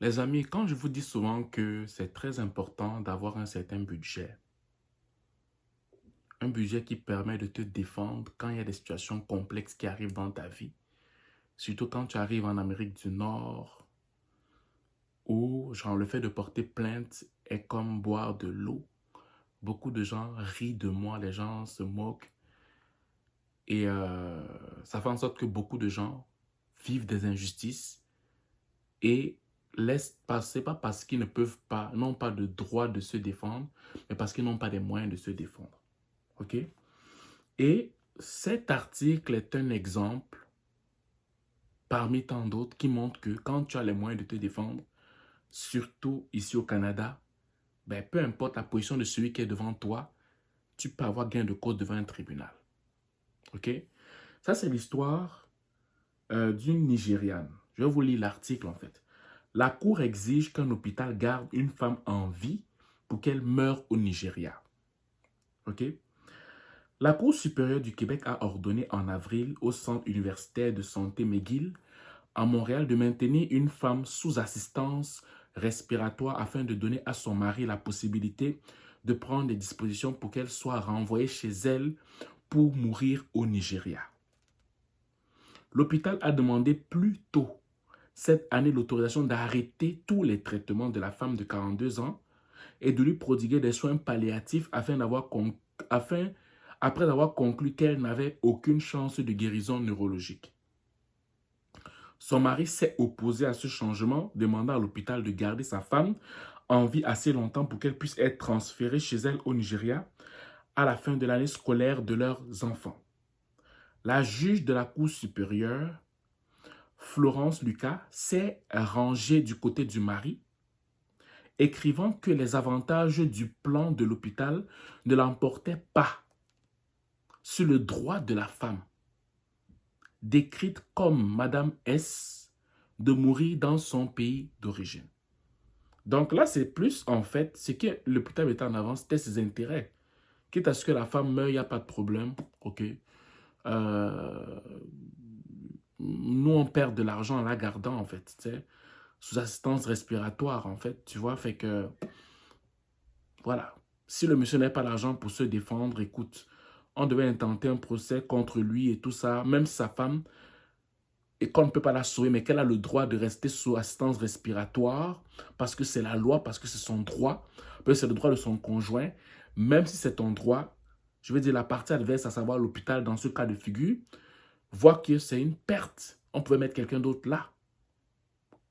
Les amis, quand je vous dis souvent que c'est très important d'avoir un certain budget, un budget qui permet de te défendre quand il y a des situations complexes qui arrivent dans ta vie, surtout quand tu arrives en Amérique du Nord, où genre, le fait de porter plainte est comme boire de l'eau. Beaucoup de gens rient de moi, les gens se moquent et ça fait en sorte que beaucoup de gens vivent des injustices et laissent passer, pas parce qu'ils ne peuvent pas, n'ont pas de droit de se défendre, mais parce qu'ils n'ont pas les moyens de se défendre. OK? Et cet article est un exemple parmi tant d'autres qui montre que quand tu as les moyens de te défendre, surtout ici au Canada, ben, peu importe la position de celui qui est devant toi, tu peux avoir gain de cause devant un tribunal. OK? Ça, c'est l'histoire d'une Nigériane. Je vais vous lire l'article en fait. La cour exige qu'un hôpital garde une femme en vie pour qu'elle meure au Nigeria. OK? La Cour supérieure du Québec a ordonné en avril au Centre universitaire de santé McGill à Montréal de maintenir une femme sous assistance respiratoire afin de donner à son mari la possibilité de prendre des dispositions pour qu'elle soit renvoyée chez elle pour mourir au Nigeria. L'hôpital a demandé plus tôt cette année l'autorisation d'arrêter tous les traitements de la femme de 42 ans et de lui prodiguer des soins palliatifs après avoir conclu qu'elle n'avait aucune chance de guérison neurologique. Son mari s'est opposé à ce changement, demandant à l'hôpital de garder sa femme en vie assez longtemps pour qu'elle puisse être transférée chez elle au Nigeria à la fin de l'année scolaire de leurs enfants. La juge de la Cour supérieure, Florence Lucas, s'est rangée du côté du mari, écrivant que les avantages du plan de l'hôpital ne l'emportaient pas sur le droit de la femme, décrite comme Madame S, de mourir dans son pays d'origine. Donc là, c'est plus, en fait, ce que l'hôpital mettait en avant, c'était ses intérêts. Quitte à ce que la femme meure, il n'y a pas de problème, ok. Euh, nous, on perd de l'argent en la gardant, en fait, tu sais, sous assistance respiratoire, en fait, tu vois, fait que, voilà. Si le monsieur n'a pas l'argent pour se défendre, écoute, on devait intenter un procès contre lui et tout ça, même si sa femme, et qu'on ne peut pas la sauver, mais qu'elle a le droit de rester sous assistance respiratoire, parce que c'est la loi, parce que c'est son droit, parce que c'est le droit de son conjoint, même si c'est ton droit, je veux dire, la partie adverse, à savoir l'hôpital, dans ce cas de figure, voit que c'est une perte. On pouvait mettre quelqu'un d'autre là.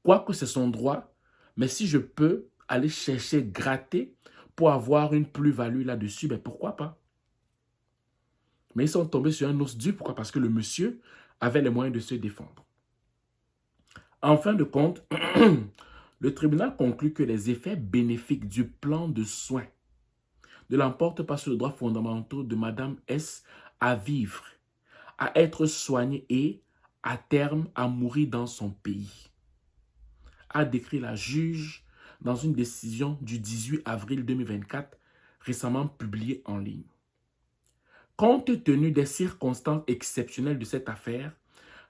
Quoique c'est son droit, mais si je peux aller chercher, gratter, pour avoir une plus-value là-dessus, ben pourquoi pas? Mais ils sont tombés sur un os dur. Pourquoi? Parce que le monsieur avait les moyens de se défendre. En fin de compte, le tribunal conclut que les effets bénéfiques du plan de soins ne l'emportent pas sur le droit fondamental de Madame S à vivre, à être soignée et, à terme, à mourir dans son pays, a décrit la juge dans une décision du 18 avril 2024, récemment publiée en ligne. Compte tenu des circonstances exceptionnelles de cette affaire,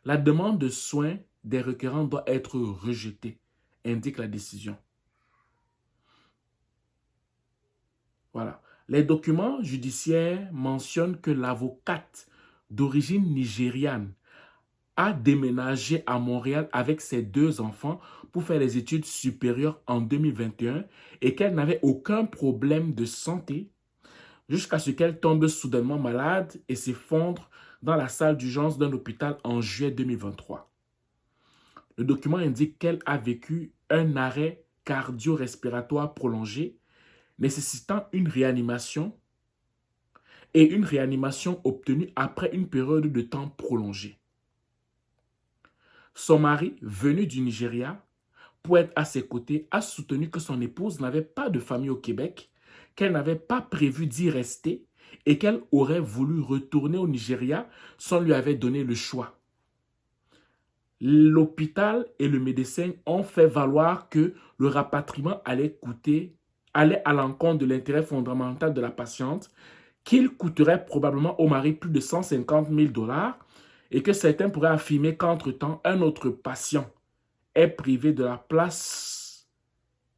la demande de soins des requérants doit être rejetée, indique la décision. Voilà. Les documents judiciaires mentionnent que l'avocate d'origine nigériane a déménagé à Montréal avec ses 2 enfants pour faire les études supérieures en 2021 et qu'elle n'avait aucun problème de santé jusqu'à ce qu'elle tombe soudainement malade et s'effondre dans la salle d'urgence d'un hôpital en juillet 2023. Le document indique qu'elle a vécu un arrêt cardio-respiratoire prolongé nécessitant une réanimation et une réanimation obtenue après une période de temps prolongée. Son mari, venu du Nigeria, pour être à ses côtés, a soutenu que son épouse n'avait pas de famille au Québec, qu'elle n'avait pas prévu d'y rester et qu'elle aurait voulu retourner au Nigeria si on lui avait donné le choix. L'hôpital et le médecin ont fait valoir que le rapatriement allait à l'encontre de l'intérêt fondamental de la patiente, qu'il coûterait probablement au mari plus de 150 000 $ et que certains pourraient affirmer qu'entre-temps, un autre patient est privé de la place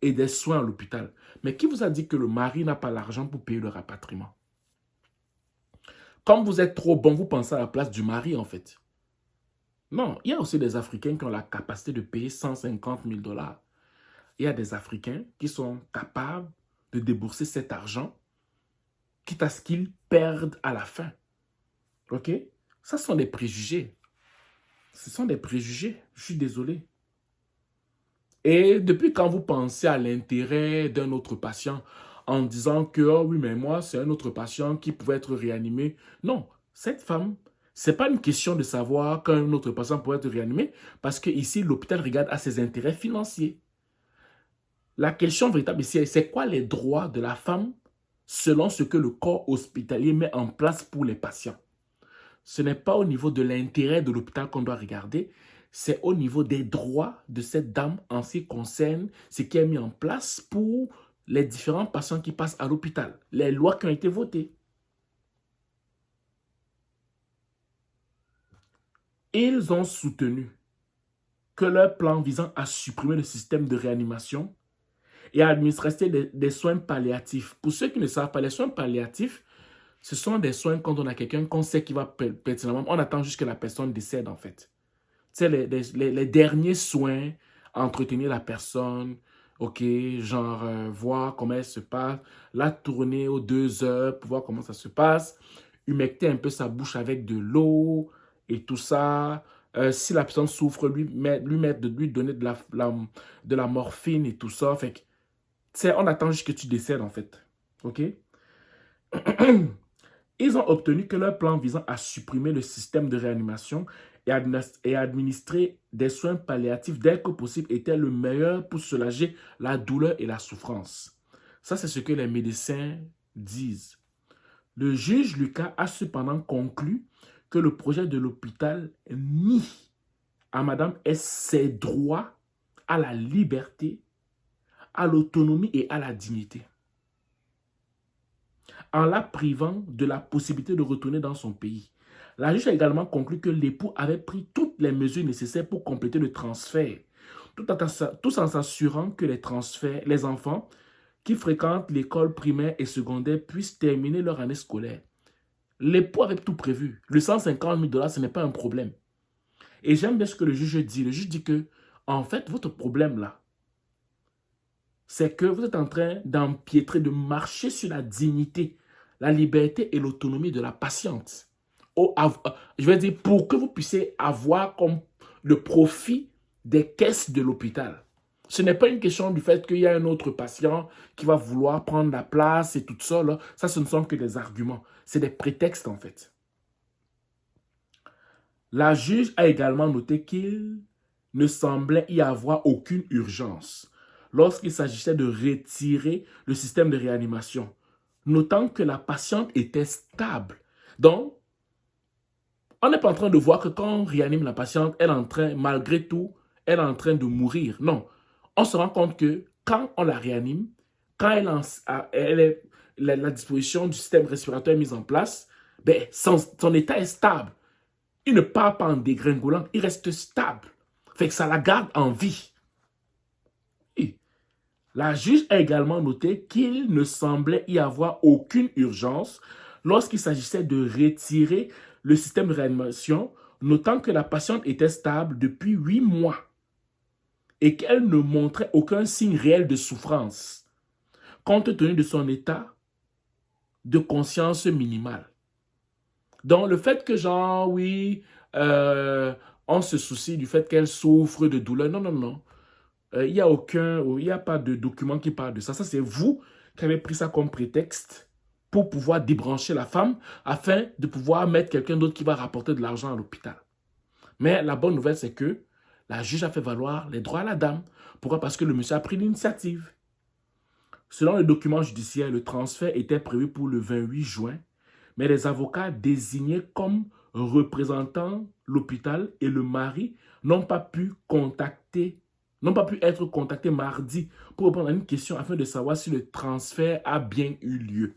et des soins à l'hôpital. Mais qui vous a dit que le mari n'a pas l'argent pour payer le rapatriement? Comme vous êtes trop bon, vous pensez à la place du mari, en fait. Non, il y a aussi des Africains qui ont la capacité de payer 150 000 dollars. Il y a des Africains qui sont capables de débourser cet argent, quitte à ce qu'ils perdent à la fin. OK? Ça sont des préjugés. Ce sont des préjugés. Je suis désolé. Et depuis quand vous pensez à l'intérêt d'un autre patient en disant que, oh oui, mais moi, c'est un autre patient qui pouvait être réanimé. Non, cette femme, ce n'est pas une question de savoir qu'un autre patient pourrait être réanimé, parce que ici, l'hôpital regarde à ses intérêts financiers. La question véritable ici, c'est quoi les droits de la femme selon ce que le corps hospitalier met en place pour les patients? Ce n'est pas au niveau de l'intérêt de l'hôpital qu'on doit regarder, c'est au niveau des droits de cette dame en ce qui concerne ce qui est mis en place pour les différents patients qui passent à l'hôpital, les lois qui ont été votées. Ils ont soutenu que leur plan visant à supprimer le système de réanimation et à administrer des soins palliatifs. Pour ceux qui ne savent pas, les soins palliatifs, ce sont des soins quand on a quelqu'un qu'on sait qui va pertinemment, on attend jusqu'à la personne décède en fait. C'est les derniers soins à entretenir la personne, ok, genre voir comment elle se passe, la tourner aux 2 heures pour voir comment ça se passe, humecter un peu sa bouche avec de l'eau et tout ça. Si la personne souffre, lui donner de la morphine et tout ça. Fait que, on attend juste que tu décèdes en fait, ok. Ils ont obtenu que leur plan visant à supprimer le système de réanimation et administrer des soins palliatifs dès que possible était le meilleur pour soulager la douleur et la souffrance. Ça, c'est ce que les médecins disent. Le juge Lucas a cependant conclu que le projet de l'hôpital nie à Madame S ses droits à la liberté, à l'autonomie et à la dignité, en la privant de la possibilité de retourner dans son pays. La juge a également conclu que l'époux avait pris toutes les mesures nécessaires pour compléter le transfert, tout en s'assurant que les enfants qui fréquentent l'école primaire et secondaire puissent terminer leur année scolaire. L'époux avait tout prévu. Le 150 000 dollars, ce n'est pas un problème. Et j'aime bien ce que le juge dit. Le juge dit que, en fait, votre problème là, c'est que vous êtes en train d'empiétrer, de marcher sur la dignité, la liberté et l'autonomie de la patiente. Je veux dire, pour que vous puissiez avoir comme le profit des caisses de l'hôpital. Ce n'est pas une question du fait qu'il y a un autre patient qui va vouloir prendre la place et tout ça. Là. Ça, ce ne sont que des arguments. C'est des prétextes, en fait. La juge a également noté qu'il ne semblait y avoir aucune urgence lorsqu'il s'agissait de retirer le système de réanimation, notant que la patiente était stable. Donc, on n'est pas en train de voir que quand on réanime la patiente, malgré tout, elle est en train de mourir. Non, on se rend compte que quand on la réanime, quand la disposition du système respiratoire est mise en place, ben, son état est stable. Il ne part pas en dégringolant, il reste stable. Fait que ça la garde en vie. Et la juge a également noté qu'il ne semblait y avoir aucune urgence lorsqu'il s'agissait de retirer le système de réanimation, notant que la patiente était stable depuis 8 mois et qu'elle ne montrait aucun signe réel de souffrance, compte tenu de son état de conscience minimale. Donc, le fait que, genre, oui, on se soucie du fait qu'elle souffre de douleur, non, non, non. Il n'y a pas de document qui parle de ça. Ça, c'est vous qui avez pris ça comme prétexte pour pouvoir débrancher la femme afin de pouvoir mettre quelqu'un d'autre qui va rapporter de l'argent à l'hôpital. Mais la bonne nouvelle, c'est que la juge a fait valoir les droits à la dame. Pourquoi? Parce que le monsieur a pris l'initiative. Selon le document judiciaire, le transfert était prévu pour le 28 juin, mais les avocats désignés comme représentants l'hôpital et le mari n'ont pas pu être contactés mardi pour répondre à une question afin de savoir si le transfert a bien eu lieu.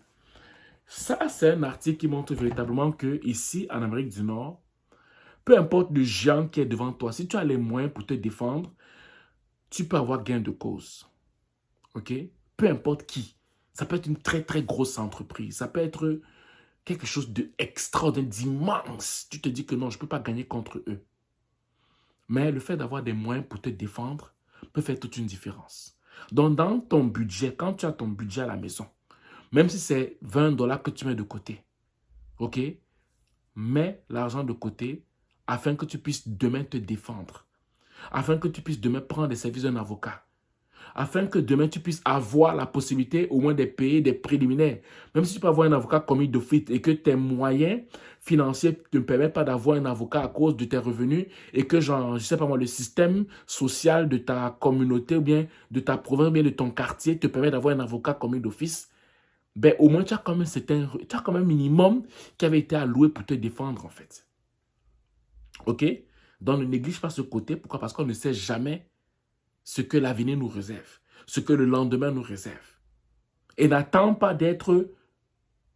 Ça, c'est un article qui montre véritablement que ici, en Amérique du Nord, peu importe le géant qui est devant toi, si tu as les moyens pour te défendre, tu peux avoir gain de cause. ok? Peu importe qui. Ça peut être une très, très grosse entreprise. Ça peut être quelque chose d'extraordinaire, d'immense. Tu te dis que non, je ne peux pas gagner contre eux. Mais le fait d'avoir des moyens pour te défendre peut faire toute une différence. Donc, dans ton budget, quand tu as ton budget à la maison, même si c'est 20 dollars que tu mets de côté, ok? Mets l'argent de côté afin que tu puisses demain te défendre. Afin que tu puisses demain prendre les services d'un avocat. Afin que demain tu puisses avoir la possibilité au moins de payer des préliminaires. Même si tu peux avoir un avocat commis d'office et que tes moyens financiers ne te permettent pas d'avoir un avocat à cause de tes revenus et que genre, je sais pas moi, le système social de ta communauté ou bien de ta province ou bien de ton quartier te permet d'avoir un avocat commis d'office, ben au moins tu as quand même un minimum qui avait été alloué pour te défendre en fait. Ok? Donc ne néglige pas ce côté. Pourquoi? Parce qu'on ne sait jamais ce que l'avenir nous réserve, ce que le lendemain nous réserve. Et n'attends pas d'être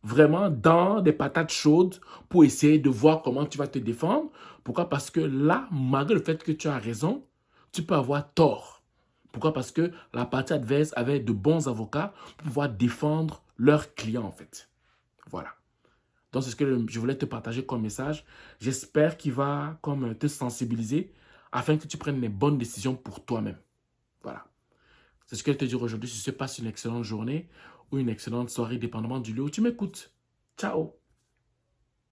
vraiment dans des patates chaudes pour essayer de voir comment tu vas te défendre. Pourquoi? Parce que là, malgré le fait que tu as raison, tu peux avoir tort. Pourquoi? Parce que la partie adverse avait de bons avocats pour pouvoir défendre leurs clients en fait. Voilà. Donc, c'est ce que je voulais te partager comme message. J'espère qu'il va comme te sensibiliser afin que tu prennes les bonnes décisions pour toi-même. Voilà. C'est ce que je te dis aujourd'hui. Si tu passes une excellente journée ou une excellente soirée, dépendamment du lieu où tu m'écoutes. Ciao!